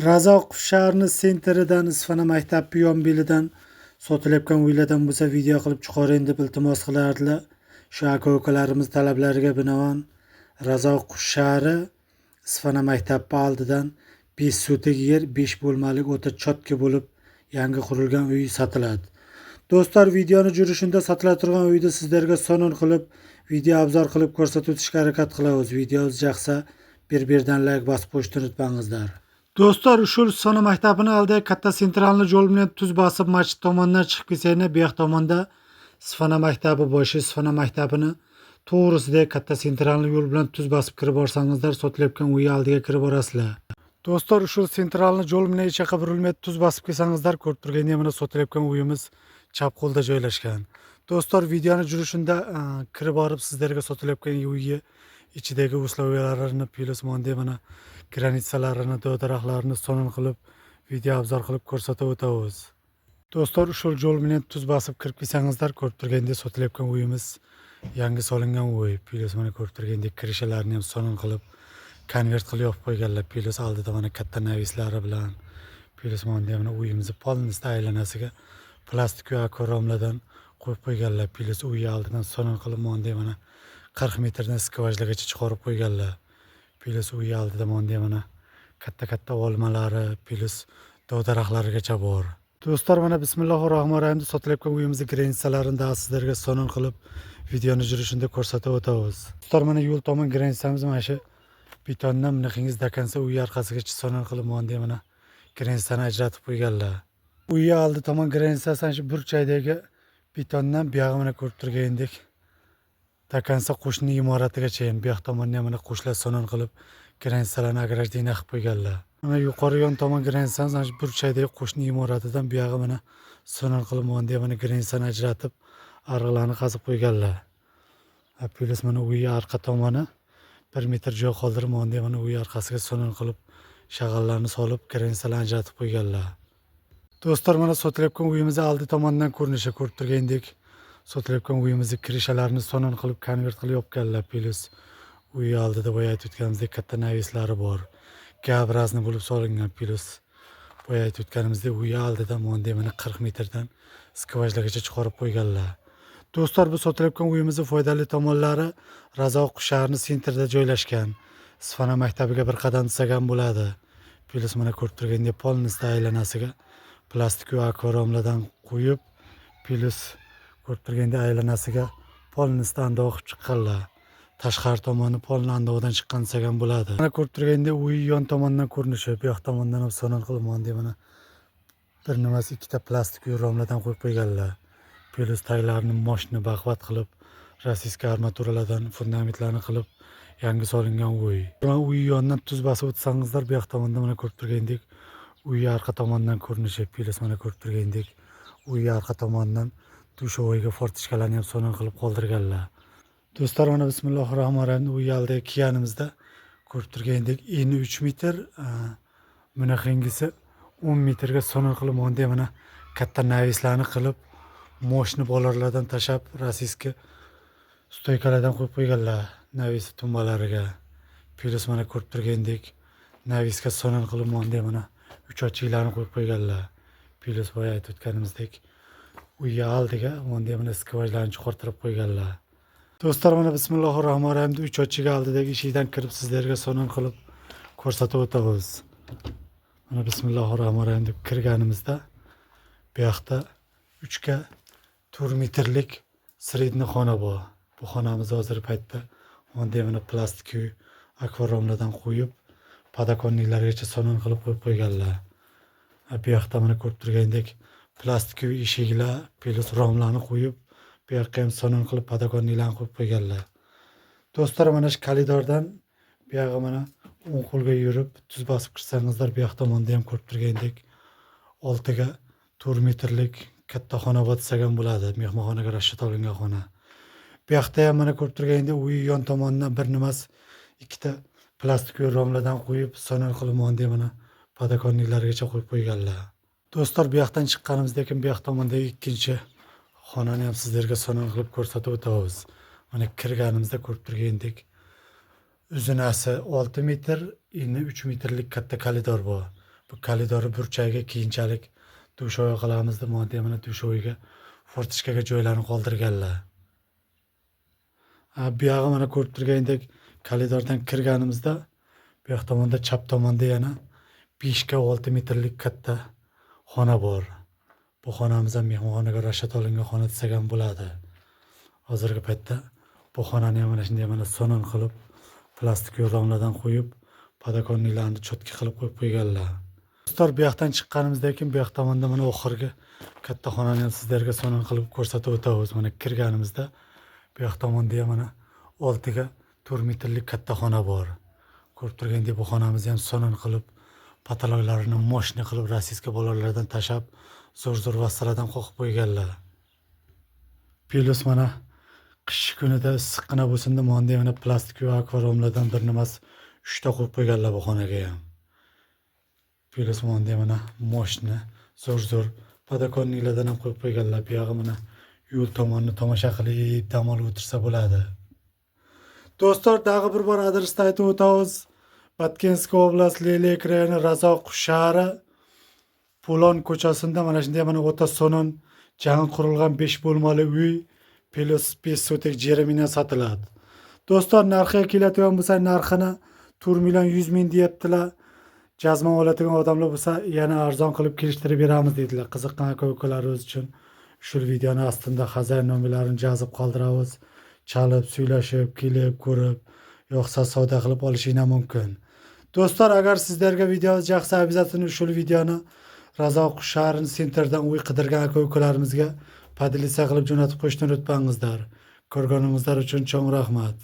Razok shaharni sentridan Isfana maktabi yon belidan sotilayotgan uylardan bo'lsa video qilib chiqaring deb iltimos qilardilar. Shu aka-ukalarimiz talablariga binoan Razok shahri Isfana maktabi oldidan 5 sotik yer 5 bo'lmalik o'ta chotka bo'lib yangi qurilgan uy sotiladi. Do'stlar, videoni jurishunda sotila turgan uyni sizlarga sonun qilib video obzor qilib ko'rsatib o'tishga harakat qilamiz. Videomiz yoqsa bir-birdan like bosib qo'yishni unutmangizlar. Do'stlar, shu Isfana maktabini oldida katta sentralni yo'l bilan tuz bosib masjid tomondan chiqib kelsanglar, bu yoq tomonda Isfana maktabi boshi, Isfana maktabini to'g'risida katta sentralni yo'l bilan tuz bosib kirib borsangizlar, sotilayotgan uy oldiga kirib borasizlar. Do'stlar, shu sentralni yo'l bilan ichaqa burilmay tuz bosib kelsangizlar, ko'rib turganda mana sotilayotgan uyimiz chap qo'lda joylashgan. Do'stlar, videoni jurishunda kirib borib sizlarga sotilayotgan uyni ichidagi условияларni, plus mana granitsalarini, daraxtlarini sonun qilib video obzor qilib ko'rsatib o'tamiz. Do'stlar, shu yo'l bilan tuz bosib kirib kelsangizlar, ko'rib turgandek sotilayotgan uyimiz yangi solingan uy. Plus mana ko'rib turgandek kirishalarini ham sonun qilib konvert qilib yopib qo'yganlar. Plus oldida mana katta navislari bilan plus mana uyimizni polnistay aylanasiga plastik va akvaramlardan qo'yib qo'yganlar. Plus uy oldidan sonun qilib mana 40 metrdan skvajlagacha chiqarib qo'yganlar. Plus uy oldida mana katta olmalari, plus daraxtlarigacha bor. Do'stlar, mana bismillahir-rohmanir-rohim sotilayotgan uyimizning granitsalarini da sizlarga sonun qilib videoni jurishunda ko'rsatib o'tamiz. Do'stlar, mana yo'l tomon granitsamiz mana shu betondan miniqingiz dakansa uy orqasigacha sonun qilib mana granitsani ajratib qo'yganlar. Uy oldi tomon granitsasi shu burchakdagi betondan bu yog'i mana ko'rib turgandek dakansa qo'shni imoratigacha, bu yoq tomondan mana qo'shlar sonun qilib granitsalarni agrajdeniyga qilib qo'yganlar. Mana yuqori yon tomon granitsamiz shu burchakdagi qo'shni imoratidan bu yog'i mana sonun qilib mana granitsani ajratib arg'larni qazib qo'yganlar. Plus mana uy orqa tomoni 1 metr joy qoldirib mana uy orqasiga sonun qilib shag'allarni solib granitsalarni ajratib qo'yganlar. Do'stlar, mana sotilayotgan uyimizni oldi tomonidan ko'rinishi ko'rib turgandek sotilayotgan uyimizni kirishalarini sonun qilib konvert qilib yopganlar. Plus uy oldida boya aytib o'tganimizdek katta navislari bor. Gabrazni bo'lib solingan. Plus boya aytib o'tganimizdek uy oldida mana 40 metrdan skvajlagacha chiqarib qo'yganlar. Do'stlar, bu sotilayotgan uyimizning foydali tomonlari Razok shahrining sentrida joylashgan. Isfana maktabiga bir qadam tusagan bo'ladi. Plus mana ko'rib turgandek polnistay aylanasiga plastik va akvaramlardan qo'yib, plus ko'rib turgandek aylanasiga polnistay andoq qilib chiqqanlar. Tashqari tomoni polni andoqdan chiqqan degan bo'ladi. Mana ko'rib turgandek uy yon tomondan ko'rinishi, bu yoq tomondan ham sonun qilib mana bir nimasi ikkita plastik ramlardan qo'yib qo'yganlar. Plus taglarini moshni baqvat qilib, rossiyskiy armaturalardan fundamentlarni qilib yangi solingan uy. Mana uy yonidan tuz bosib o'tsangizlar, bu yoq tomonda mana ko'rib turgandek uy orqa tomonidan ko'rinishi, plus mana ko'rib turgandek uy orqa tomonidan dushovoyga fortishkalarni ham sonun qilib qoldirganlar. Do'stlar, mana bismillahir-rohmanir-rohim uy oldida kiyanimizda ko'rib turgandek eni 3 metr, bunaqangisi 10 metrga sonun qilib mana katta navislarni qilib moshni bolalardan tashab rossiyskiy stoykalardan qo'yib qo'yganlar navis tumbalariga. Plus mana ko'rib turgandek navisga sonun qilib mana 3 ochiklarni qo'yib qo'yganlar. Plus boya aytib o'tganimizdek uy oldiga mana skvajlarni chiqartirib qo'yganlar. Do'stlar, mana bismillahir-rohmanir-rohim 3 ochigi oldidagi eshikdan kirib sizlarga sonun qilib ko'rsatib o'tamiz. Mana bismillahir-rohmanir-rohim deb kirganimizda bu yoqda 3 ga 4 metrlik sredni xona bor. Bu xonamiz hozir paytda mana plastik akvaramlardan qo'yib podokonnliklargacha sonun qilib qo'yib qo'yganlar. Bu yoqda mana ko'rib turgandek plastik eshiklar, plus romlarni qo'yib bu yoqqa ham sonun qilib podokonnliklarni qo'yib qo'yganlar. Do'stlar, mana shu koridordan bu yoqqa mana 10 qo'lga yurib tuz bosib kirsangizlar, bu yoq tomonda ham ko'rib turgandek 6 ga 4 metrlik katta xona bor degan bo'ladi. Mehmonxonaga rashat olingan xona. Bu yoqda ham mana ko'rib turgandek uy yon tomonidan bir nimas ikkita plastik romlardan qo'yib sonun qilib mana podokonnliklargacha qo'yib qo'yganlar. Do'stlar, bu yoqdan chiqqanimizdan keyin bu yoq tomondagi ikkinchi xonani ham sizlarga sonun qilib ko'rsatib o'tamiz. Mana kirganimizda ko'rib turgandek uzunasi 6 metr, eni 3 metrlik katta koridor bor. bu koridorni burchagiga keyinchalik dushoy qilamiz deb mana dushoyga fortichkaga joylarni qoldirganlar. Bu yog'i mana ko'rib turgandek koridordan kirganimizda bu yoq tomonda chap tomonda yana 5 ga 6 metrlik katta xona bor. Bu xonamiz ham mehmonxonaga rashat olingan xona desak ham bo'ladi. Hozirgi paytda bu xonani ham mana shunday sonon qilib plastik yordamlardan qo'yib, podakonniklarni cho'tka qilib qo'yib qo'yganlar. Do'stlar, bu yoqdan chiqqanimizdan keyin bu yoq tomonda mana oxirgi katta xonani ham sizlarga sonon qilib ko'rsatib o'tamiz. Mana kirganimizda bu yoq tomonda ham mana 6 ga 4 metrlik katta xona bor. Ko'rib turgandek bu xonamizni ham sonon qilib, pataloqlarini moshina qilib rossiyska bolalardan tashab, zo'r vassaladan qo'yib qo'yganlar. Plus mana qish kunida issiqqina bo'lsin-da, mana plastik va akvariumlardan bir nimasi 3 ta qo'yib qo'yganlar bu xonaga ham. Plus mana moshina zo'r podakonniklardan ham qo'yib qo'yganlar. Bu yog'i mana yo'l tomonni tomosha qilib, dam olib o'tirsa bo'ladi. Do'stlar, dag'i bir bor adresni aytib o'tamiz. Batkenskiy oblast, Lelek rayoni, Razoq shahri, Polon ko'chasida mana shunday o'ta sonon jangi qurilgan 5 bo'lmali uy plus 5 sotik jeremina sotiladi. Do'stlar, narxiga keladigan bo'lsa, narxini 4 million 100 ming deyaptilar. Jazman oladigan odamlar bo'lsa, yana arzon qilib kelishtirib beramiz deydilar. Qiziqqan aka-ukalarimiz uchun shu videoni ostida xazar nomerlarini yozib qoldiramiz. Chalib, suylashib, kelib, ko'rib, yo'qsa savdo qilib olishinglar mumkin. Do'stlar, agar sizlarga videomiz yoqsa, обязательно shu videoni Razoq shahrining sentrdan uy qidirgan aka-ukalarimizga podelitsiya qilib jo'natib qo'yishni unutmangizlar. Ko'rganingizlar uchun cho'ng rahmat.